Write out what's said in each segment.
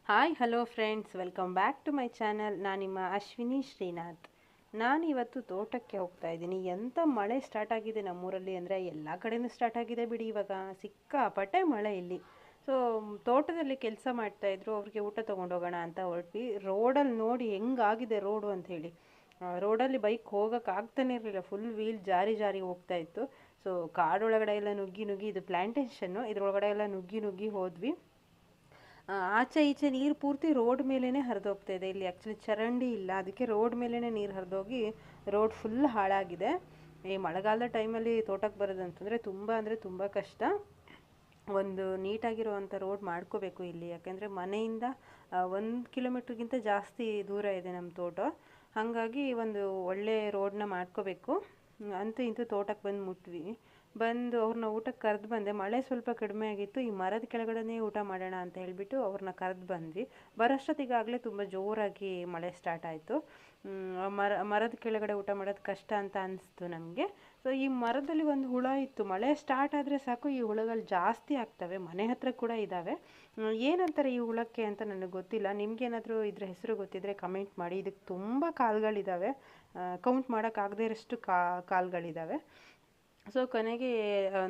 Hi hello friends, welcome back to my channel. ನಾನು ನಿಮ್ಮ ಅಶ್ವಿನಿ ಶ್ರೀನಾಥ್. ನಾನಿವತ್ತು ತೋಟಕ್ಕೆ ಹೋಗ್ತಾ ಇದ್ದೀನಿ. ಎಂಥ ಮಳೆ ಸ್ಟಾರ್ಟ್ ಆಗಿದೆ ನಮ್ಮೂರಲ್ಲಿ ಅಂದರೆ ಎಲ್ಲ ಕಡೆಯೂ ಸ್ಟಾರ್ಟ್ ಆಗಿದೆ ಬಿಡಿ. ಇವಾಗ ಸಿಕ್ಕಾಪಟ್ಟೆ ಮಳೆ ಇಲ್ಲಿ. ಸೊ ತೋಟದಲ್ಲಿ ಕೆಲಸ ಮಾಡ್ತಾಯಿದ್ರು, ಅವ್ರಿಗೆ ಊಟ ತೊಗೊಂಡೋಗೋಣ ಅಂತ ಹೊರಟ್ವಿ. ರೋಡಲ್ಲಿ ನೋಡಿ ಹೆಂಗಾಗಿದೆ ರೋಡು ಅಂಥೇಳಿ. ರೋಡಲ್ಲಿ ಬೈಕ್ ಹೋಗೋಕ್ಕಾಗ್ತಾನೆ ಇರಲಿಲ್ಲ, ಫುಲ್ ವೀಲ್ ಜಾರಿ ಜಾರಿ ಹೋಗ್ತಾ ಇತ್ತು. ಸೊ ಕಾಡೊಳಗಡೆ ಎಲ್ಲ ನುಗ್ಗಿ ನುಗ್ಗಿ, ಇದು ಪ್ಲ್ಯಾಂಟೇಷನ್ನು, ಇದ್ರೊಳಗಡೆ ಎಲ್ಲ ನುಗ್ಗಿ ನುಗ್ಗಿ ಹೋದ್ವಿ. ಆಚೆ ಈಚೆ ನೀರು ಪೂರ್ತಿ ರೋಡ್ ಮೇಲೇ ಹರಿದೋಗ್ತಾ ಇದೆ. ಇಲ್ಲಿ ಆ್ಯಕ್ಚುಲಿ ಚರಂಡಿ ಇಲ್ಲ, ಅದಕ್ಕೆ ರೋಡ್ ಮೇಲೇ ನೀರು ಹರಿದೋಗಿ ರೋಡ್ ಫುಲ್ ಹಾಳಾಗಿದೆ. ಈ ಮಳೆಗಾಲದ ಟೈಮಲ್ಲಿ ತೋಟಕ್ಕೆ ಬರೋದಂತಂದರೆ ತುಂಬ ಕಷ್ಟ. ಒಂದು ನೀಟಾಗಿರುವಂಥ ರೋಡ್ ಮಾಡ್ಕೋಬೇಕು ಇಲ್ಲಿ, ಯಾಕೆಂದರೆ ಮನೆಯಿಂದ 1 ಕಿಲೋಮೀಟ್ರಿಗಿಂತ ಜಾಸ್ತಿ ದೂರ ಇದೆ ನಮ್ಮ ತೋಟ. ಹಾಗಾಗಿ ಒಂದು ಒಳ್ಳೆ ರೋಡನ್ನ ಮಾಡ್ಕೋಬೇಕು. ಅಂತೂ ಇಂತೂ ತೋಟಕ್ಕೆ ಬಂದು ಮುಟ್ವಿ. ಬಂದು ಅವ್ರನ್ನ ಊಟಕ್ಕೆ ಕರೆದು ಬಂದೆ. ಮಳೆ ಸ್ವಲ್ಪ ಕಡಿಮೆ ಆಗಿತ್ತು, ಈ ಮರದ ಕೆಳಗಡೆನೇ ಊಟ ಮಾಡೋಣ ಅಂತ ಹೇಳಿಬಿಟ್ಟು ಅವ್ರನ್ನ ಕರೆದು ಬಂದ್ವಿ. ಬರೋಷ್ಟೊತ್ತಿಗಾಗಲೇ ತುಂಬ ಜೋರಾಗಿ ಮಳೆ ಸ್ಟಾರ್ಟ್ ಆಯಿತು. ಮರದ ಕೆಳಗಡೆ ಊಟ ಮಾಡೋದು ಕಷ್ಟ ಅಂತ ಅನಿಸ್ತು ನಮಗೆ. ಸೊ ಈ ಮರದಲ್ಲಿ ಒಂದು ಹುಳ ಇತ್ತು. ಮಳೆ ಸ್ಟಾರ್ಟ್ ಆದರೆ ಸಾಕು ಈ ಹುಳುಗಳು ಜಾಸ್ತಿ ಆಗ್ತವೆ. ಮನೆ ಹತ್ರ ಕೂಡ ಇದ್ದಾವೆ. ಏನಂತಾರೆ ಈ ಹುಳಕ್ಕೆ ಅಂತ ನನಗೆ ಗೊತ್ತಿಲ್ಲ. ನಿಮಗೇನಾದರೂ ಇದ್ರ ಹೆಸರು ಗೊತ್ತಿದ್ದರೆ ಕಮೆಂಟ್ ಮಾಡಿ. ಇದಕ್ಕೆ ತುಂಬ ಕಾಲುಗಳಿದ್ದಾವೆ, ಕೌಂಟ್ ಮಾಡೋಕ್ಕಾಗದೇ ಇರೋಷ್ಟು ಕಾಲುಗಳಿದ್ದಾವೆ. ಸೊ ಕೊನೆಗೆ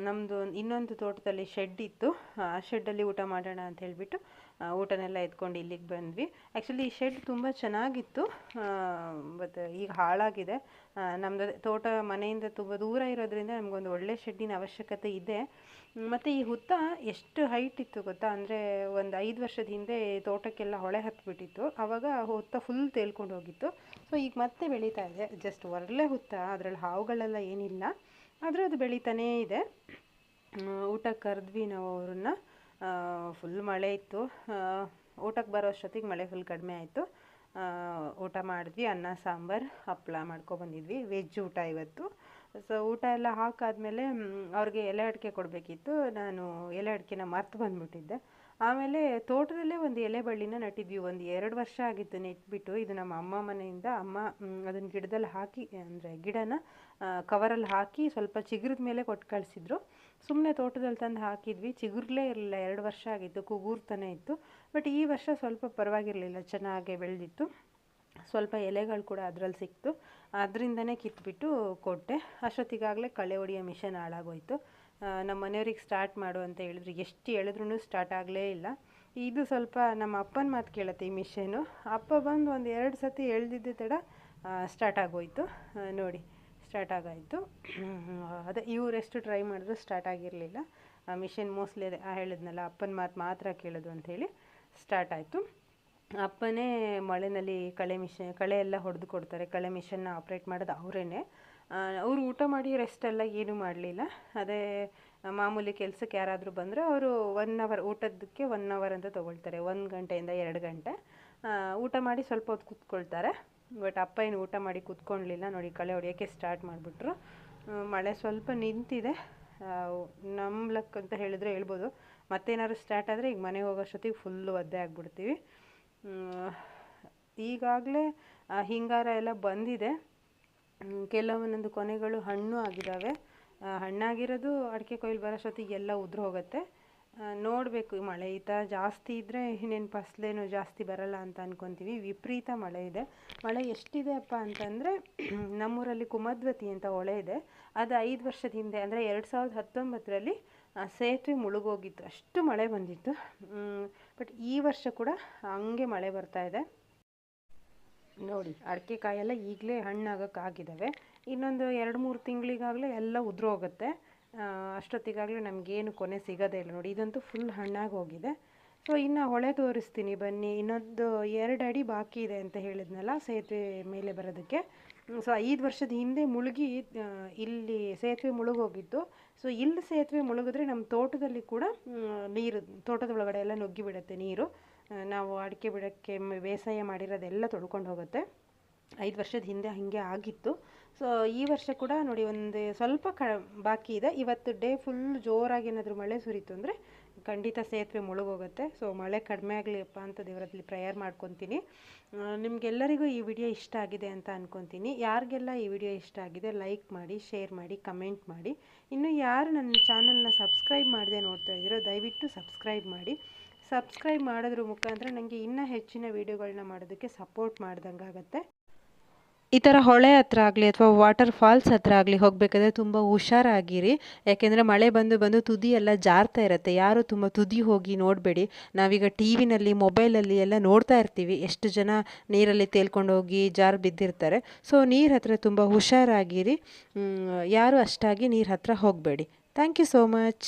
ನಮ್ಮದು ಇನ್ನೊಂದು ತೋಟದಲ್ಲಿ ಶೆಡ್ ಇತ್ತು, ಆ ಶೆಡ್ಡಲ್ಲಿ ಊಟ ಮಾಡೋಣ ಅಂತ ಹೇಳಿಬಿಟ್ಟು ಊಟನೆಲ್ಲ ಎತ್ಕೊಂಡು ಇಲ್ಲಿಗೆ ಬಂದ್ವಿ. ಆ್ಯಕ್ಚುಲಿ ಈ ಶೆಡ್ ತುಂಬ ಚೆನ್ನಾಗಿತ್ತು, ಬಟ್ ಈಗ ಹಾಳಾಗಿದೆ. ನಮ್ಮದು ತೋಟ ಮನೆಯಿಂದ ತುಂಬ ದೂರ ಇರೋದ್ರಿಂದ ನಮಗೊಂದು ಒಳ್ಳೆ ಶೆಡ್ಡಿನ ಅವಶ್ಯಕತೆ ಇದೆ. ಮತ್ತು ಈ ಹುತ್ತ ಎಷ್ಟು ಹೈಟ್ ಇತ್ತು ಗೊತ್ತಾ, ಅಂದರೆ ಒಂದು 5 ವರ್ಷದ ಹಿಂದೆ ತೋಟಕ್ಕೆಲ್ಲ ಹೊಳೆ ಹತ್ತಿಬಿಟ್ಟಿತ್ತು. ಆವಾಗ ಹುತ್ತ ಫುಲ್ ತೇಲ್ಕೊಂಡು ಹೋಗಿತ್ತು. ಸೊ ಈಗ ಮತ್ತೆ ಬೆಳೀತಾ ಇದೆ. ಜಸ್ಟ್ ಒಳ್ಳೆ ಹುತ್ತ, ಅದರಲ್ಲಿ ಹಾವುಗಳೆಲ್ಲ ಏನಿಲ್ಲ, ಆದರೆ ಅದು ಬೆಳೀತಾನೇ ಇದೆ. ಊಟಕ್ಕೆ ಕರೆದ್ವಿ ನಾವು ಅವ್ರನ್ನ. ಫುಲ್ ಮಳೆ ಇತ್ತು. ಊಟಕ್ಕೆ ಬರೋ ಅಷ್ಟೊತ್ತಿಗೆ ಮಳೆ ಫುಲ್ ಕಡಿಮೆ ಆಯಿತು. ಊಟ ಮಾಡಿದ್ವಿ. ಅನ್ನ ಸಾಂಬಾರು ಹಪ್ಪಳ ಮಾಡ್ಕೊಬಂದಿದ್ವಿ. ವೆಜ್ ಊಟ ಇವತ್ತು. ಸೊ ಊಟ ಎಲ್ಲ ಹಾಕಾದ್ಮೇಲೆ ಅವ್ರಿಗೆ ಎಲೆ ಅಡಿಕೆ ಕೊಡಬೇಕಿತ್ತು. ನಾನು ಎಲೆ ಅಡಿಕೆನ ಮರ್ತು ಬಂದುಬಿಟ್ಟಿದ್ದೆ. ಆಮೇಲೆ ತೋಟದಲ್ಲೇ ಒಂದು ಎಲೆ ಬಳ್ಳಿನ ನೆಟ್ಟಿದ್ವಿ. ಒಂದು 2 ವರ್ಷ ಆಗಿತ್ತು ನೆಟ್ಬಿಟ್ಟು. ಇದು ನಮ್ಮ ಅಮ್ಮ ಮನೆಯಿಂದ ಅಮ್ಮ ಅದನ್ನು ಗಿಡದಲ್ಲಿ ಹಾಕಿ, ಅಂದರೆ ಗಿಡನ ಕವರಲ್ಲಿ ಹಾಕಿ ಸ್ವಲ್ಪ ಚಿಗುರಿದ ಮೇಲೆ ಕೊಟ್ಟು ಕಳಿಸಿದ್ರು. ಸುಮ್ಮನೆ ತೋಟದಲ್ಲಿ ತಂದು ಹಾಕಿದ್ವಿ. ಚಿಗುರ್ಲೇ ಇರಲಿಲ್ಲ, 2 ವರ್ಷ ಆಗಿತ್ತು, ಕುಗೂರ್ತಾನೆ ಇತ್ತು. ಬಟ್ ಈ ವರ್ಷ ಸ್ವಲ್ಪ ಪರವಾಗಿರಲಿಲ್ಲ, ಚೆನ್ನಾಗೆ ಬೆಳೆದಿತ್ತು. ಸ್ವಲ್ಪ ಎಲೆಗಳು ಕೂಡ ಅದರಲ್ಲಿ ಸಿಕ್ತು. ಅದರಿಂದನೇ ಕಿತ್ಬಿಟ್ಟು ಕೊಟ್ಟೆ. ಅಷ್ಟೊತ್ತಿಗಾಗಲೇ ಕಳೆ ಹೊಡೆಯೋ ಮಿಷನ್ ಹಾಳಾಗೋಯ್ತು. ನಮ್ಮ ಮನೆಯವ್ರಿಗೆ ಸ್ಟಾರ್ಟ್ ಮಾಡು ಅಂತ ಹೇಳಿದ್ರು, ಎಷ್ಟು ಹೇಳಿದ್ರೂ ಸ್ಟಾರ್ಟ್ ಆಗಲೇ ಇಲ್ಲ. ಇದು ಸ್ವಲ್ಪ ನಮ್ಮ ಅಪ್ಪನ ಮಾತು ಕೇಳುತ್ತೆ ಈ ಮಿಷನು. ಅಪ್ಪ ಬಂದು ಒಂದು 2 ಸತಿ ಎಳ್ದಿದ್ದೆ ತಡ ಸ್ಟಾರ್ಟ್ ಆಗೋಯ್ತು. ನೋಡಿ ಸ್ಟಾರ್ಟ್ ಆಗಾಯಿತು. ಅದೇ ಇವರೆಷ್ಟು ಟ್ರೈ ಮಾಡಿದ್ರು ಸ್ಟಾರ್ಟ್ ಆಗಿರಲಿಲ್ಲ. ಮಿಷನ್ ಮೋಸ್ಟ್ಲಿ ಅದೇ ಹೇಳಿದ್ನಲ್ಲ, ಅಪ್ಪನ ಮಾತು ಮಾತ್ರ ಕೇಳೋದು ಅಂಥೇಳಿ ಸ್ಟಾರ್ಟ್ ಆಯಿತು. ಅಪ್ಪನೇ ಮಳೆಯಲ್ಲಿ ಕಳೆ ಎಲ್ಲ ಹೊಡೆದು ಕೊಡ್ತಾರೆ. ಕಳೆ ಮಿಷನ್ನ ಆಪ್ರೇಟ್ ಮಾಡೋದು ಅವರೇ. ಅವರು ಊಟ ಮಾಡಿ ರೆಸ್ಟ್ ಎಲ್ಲ ಏನೂ ಮಾಡಲಿಲ್ಲ. ಅದೇ ಮಾಮೂಲಿ ಕೆಲಸಕ್ಕೆ ಯಾರಾದರೂ ಬಂದರೆ ಅವರು 1 ಅವರ್, ಊಟದಕ್ಕೆ 1 ಅವರ್ ಅಂತ ತೊಗೊಳ್ತಾರೆ. 1 ಗಂಟೆಯಿಂದ 2 ಗಂಟೆ ಊಟ ಮಾಡಿ ಸ್ವಲ್ಪ ಹೊತ್ತು ಕೂತ್ಕೊಳ್ತಾರೆ. ಬಟ್ ಅಪ್ಪ ಏನು ಊಟ ಮಾಡಿ ಕೂತ್ಕೊಳ್ಳಲಿಲ್ಲ. ನೋಡಿ ಕಳೆ ಹೊಡೆಯೋಕ್ಕೆ ಸ್ಟಾರ್ಟ್ ಮಾಡಿಬಿಟ್ರು. ಮಳೆ ಸ್ವಲ್ಪ ನಿಂತಿದೆ. ನಂಬ್ಲಕ್ ಅಂತ ಹೇಳಿದ್ರೆ ಹೇಳ್ಬೋದು. ಮತ್ತೇನಾದ್ರು ಸ್ಟಾರ್ಟ್ ಆದರೆ ಈಗ ಮನೆಗೆ ಹೋಗೋಷ್ಟೊತ್ತಿಗೆ ಫುಲ್ಲು ಒದ್ದೆ ಆಗಿಬಿಡ್ತೀವಿ. ಈಗಾಗಲೇ ಹಿಂಗಾರ ಎಲ್ಲ ಬಂದಿದೆ. ಕೆಲವೊಂದೊಂದು ಕೊನೆಗಳು ಹಣ್ಣು ಆಗಿದ್ದಾವೆ. ಹಣ್ಣಾಗಿರೋದು ಅಡಿಕೆ ಕೊಯ್ಲು ಬರೋಷ್ಟೊತ್ತಿಗೆ ಎಲ್ಲ ಉದುರು ಹೋಗುತ್ತೆ. ನೋಡಬೇಕು. ಮಳೆ ಈ ಥರ ಜಾಸ್ತಿ ಇದ್ದರೆ ಇನ್ನೇನು ಫಸಲೇನು ಜಾಸ್ತಿ ಬರಲ್ಲ ಅಂತ ಅಂದ್ಕೊತೀವಿ. ವಿಪರೀತ ಮಳೆ ಇದೆ. ಮಳೆ ಎಷ್ಟಿದೆ ಅಪ್ಪ ಅಂತಂದರೆ, ನಮ್ಮೂರಲ್ಲಿ ಕುಮದ್ವತಿ ಅಂತ ಹೊಳೆ ಇದೆ. ಅದು 5 ವರ್ಷದ ಹಿಂದೆ, ಅಂದರೆ 2019ರಲ್ಲಿ ಸೇತುವೆ ಮುಳುಗೋಗಿತ್ತು. ಅಷ್ಟು ಮಳೆ ಬಂದಿತ್ತು. ಬಟ್ ಈ ವರ್ಷ ಕೂಡ ಹಂಗೆ ಮಳೆ ಬರ್ತಾಯಿದೆ. ನೋಡಿ ಅಡಿಕೆ ಕಾಯೆಲ್ಲ ಈಗಲೇ ಹಣ್ಣಾಗೋಕ್ಕಾಗಿದ್ದಾವೆ. ಇನ್ನೊಂದು 2-3 ತಿಂಗಳಿಗಾಗಲೇ ಎಲ್ಲ ಉದುರು ಹೋಗುತ್ತೆ. ಅಷ್ಟೊತ್ತಿಗಾಗಲೇ ನಮಗೇನು ಕೊನೆ ಸಿಗೋದೇ ಇಲ್ಲ. ನೋಡಿ ಇದಂತೂ ಫುಲ್ ಹಣ್ಣಾಗಿ ಹೋಗಿದೆ. ಸೊ ಇನ್ನು ಹೊಳೆ ತೋರಿಸ್ತೀನಿ ಬನ್ನಿ. ಇನ್ನೊಂದು 2 ಅಡಿ ಬಾಕಿ ಇದೆ ಅಂತ ಹೇಳಿದ್ನಲ್ಲ ಸೇತುವೆ ಮೇಲೆ ಬರೋದಕ್ಕೆ. ಸೊ 5 ವರ್ಷದ ಹಿಂದೆ ಮುಳುಗಿ ಇಲ್ಲಿ ಸೇತುವೆ ಮುಳುಗೋಗಿತ್ತು. ಸೊ ಇಲ್ಲಿ ಸೇತುವೆ ಮುಳುಗಿದ್ರೆ ನಮ್ಮ ತೋಟದಲ್ಲಿ ಕೂಡ ನೀರು, ತೋಟದ ಒಳಗಡೆ ಎಲ್ಲ ನುಗ್ಗಿ ಬಿಡುತ್ತೆ ನೀರು. ನಾವು ಅಡಿಕೆ ಬಿಡೋಕ್ಕೆ ಬೇಸಾಯ ಮಾಡಿರೋದೆಲ್ಲ ತೊಳ್ಕೊಂಡು ಹೋಗುತ್ತೆ. 5 ವರ್ಷದ ಹಿಂದೆ ಹಾಗೆ ಆಗಿತ್ತು. ಸೊ ಈ ವರ್ಷ ಕೂಡ ನೋಡಿ ಒಂದು ಸ್ವಲ್ಪ ಬಾಕಿ ಇದೆ. ಇವತ್ತು ಡೇ ಫುಲ್ ಜೋರಾಗಿ ಏನಾದರೂ ಮಳೆ ಸುರಿತು ಅಂದರೆ ಖಂಡಿತ ಸೇತುವೆ ಮುಳುಗೋಗುತ್ತೆ. ಸೊ ಮಳೆ ಕಡಿಮೆ ಆಗಲಿಪ್ಪ ಅಂತ ದೇವರಲ್ಲಿ ಪ್ರೇಯರ್ ಮಾಡ್ಕೊತೀನಿ. ನಿಮಗೆಲ್ಲರಿಗೂ ಈ ವಿಡಿಯೋ ಇಷ್ಟ ಆಗಿದೆ ಅಂತ ಅಂದ್ಕೊತೀನಿ. ಯಾರಿಗೆಲ್ಲ ಈ ವಿಡಿಯೋ ಇಷ್ಟ ಆಗಿದೆ ಲೈಕ್ ಮಾಡಿ, ಶೇರ್ ಮಾಡಿ, ಕಮೆಂಟ್ ಮಾಡಿ. ಇನ್ನು ಯಾರು ನನ್ನ ಚಾನಲ್ನ ಸಬ್ಸ್ಕ್ರೈಬ್ ಮಾಡದೆ ನೋಡ್ತಾ ಇದ್ದೀರೋ ದಯವಿಟ್ಟು ಸಬ್ಸ್ಕ್ರೈಬ್ ಮಾಡಿ. ಸಬ್ಸ್ಕ್ರೈಬ್ ಮಾಡೋದ್ರ ಮುಖಾಂತರ ನನಗೆ ಇನ್ನೂ ಹೆಚ್ಚಿನ ವೀಡಿಯೋಗಳನ್ನ ಮಾಡೋದಕ್ಕೆ ಸಪೋರ್ಟ್ ಮಾಡ್ದಂಗೆ ಆಗುತ್ತೆ. ಈ ಥರ ಹೊಳೆ ಹತ್ರ ಆಗಲಿ ಅಥವಾ ವಾಟರ್ ಫಾಲ್ಸ್ ಹತ್ರ ಆಗಲಿ ಹೋಗಬೇಕಾದ್ರೆ ತುಂಬ ಹುಷಾರಾಗಿರಿ. ಯಾಕೆಂದರೆ ಮಳೆ ಬಂದು ಬಂದು ತುದಿ ಎಲ್ಲ ಜಾರ್ತಾ ಇರುತ್ತೆ. ಯಾರು ತುಂಬ ತುದಿ ಹೋಗಿ ನೋಡಬೇಡಿ. ನಾವೀಗ ಟಿ ವಿನಲ್ಲಿ ಮೊಬೈಲಲ್ಲಿ ಎಲ್ಲ ನೋಡ್ತಾ ಇರ್ತೀವಿ, ಎಷ್ಟು ಜನ ನೀರಲ್ಲಿ ತೇಲ್ಕೊಂಡು ಹೋಗಿ ಜಾರು ಬಿದ್ದಿರ್ತಾರೆ. ಸೊ ನೀರು ಹತ್ರ ತುಂಬ ಹುಷಾರಾಗಿರಿ. ಯಾರು ಅಷ್ಟಾಗಿ ನೀರು ಹತ್ರ ಹೋಗಬೇಡಿ. Thank you so much.